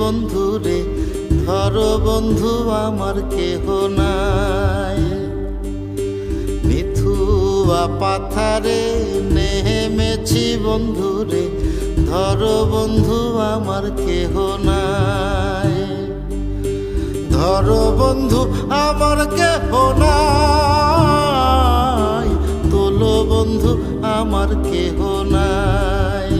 বন্ধুরে, ধরো বন্ধু আমার কেহ নাই। মিথুয়া পাথারে নেমেছি বন্ধুরে, ধরো বন্ধু আমার কেহ নাই। ধরো বন্ধু আমার কেহ নাই, তোলো বন্ধু আমার কেহ নাই।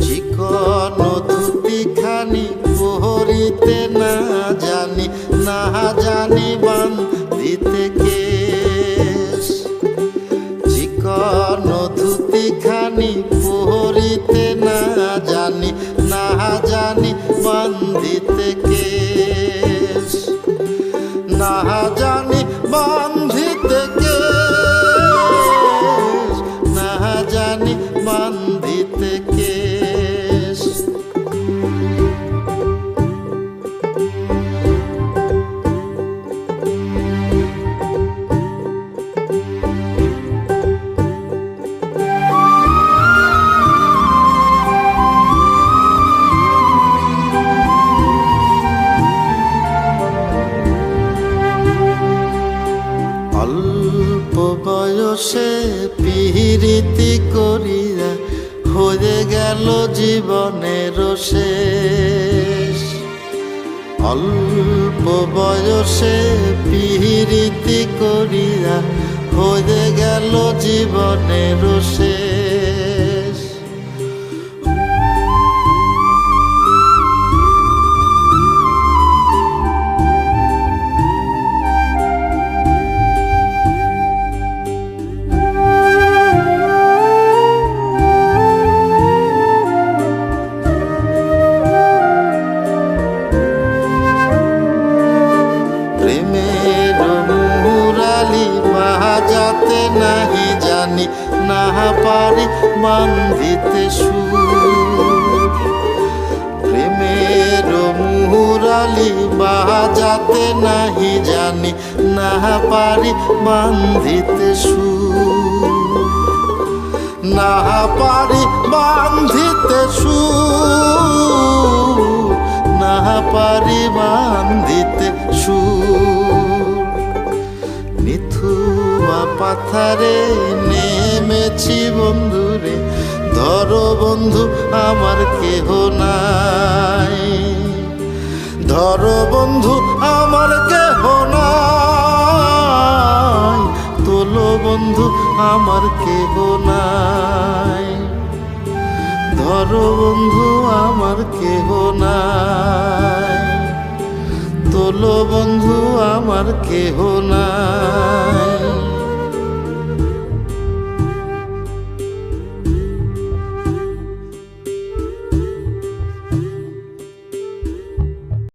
চিকন ধুতিখানি পরিতে না জানি, না জানি বান্ধিতে কেশ। চিকন ধুতিখানি পরিতে না জানি, না জানি বান্ধিতে কেশ। না জানি বান্ধিতে কেশ, না জানি বান্ধিতে কেশ। অল্প বয়সে পিরিতি করিয়া হয়ে গেল জীবনের শেষ। অল্প বয়সে পিরিতি করিয়া হয়ে গেল জীবনের শেষ। প্রেমের মুরালি বাজাতে নাহি জানি, না পারি বান্ধিতে সুর। প্রেমের মুরালি বাজাতে নাহি জানি, না পারি বান্ধিতে সুর। না পারি বান্ধিতে সুর, না পারি বান্ধিতে সুর। মিথুয়া পাথারে নেমেছি বন্ধুরে, ধরো বন্ধু আমার কেহ নাই। ধরো বন্ধু আমার কেহ নাই, তোলো বন্ধু আমার কেহ নাই। ধরো বন্ধু আমার কেহ নাই, তোলো বন্ধু আমার কেহ নাই।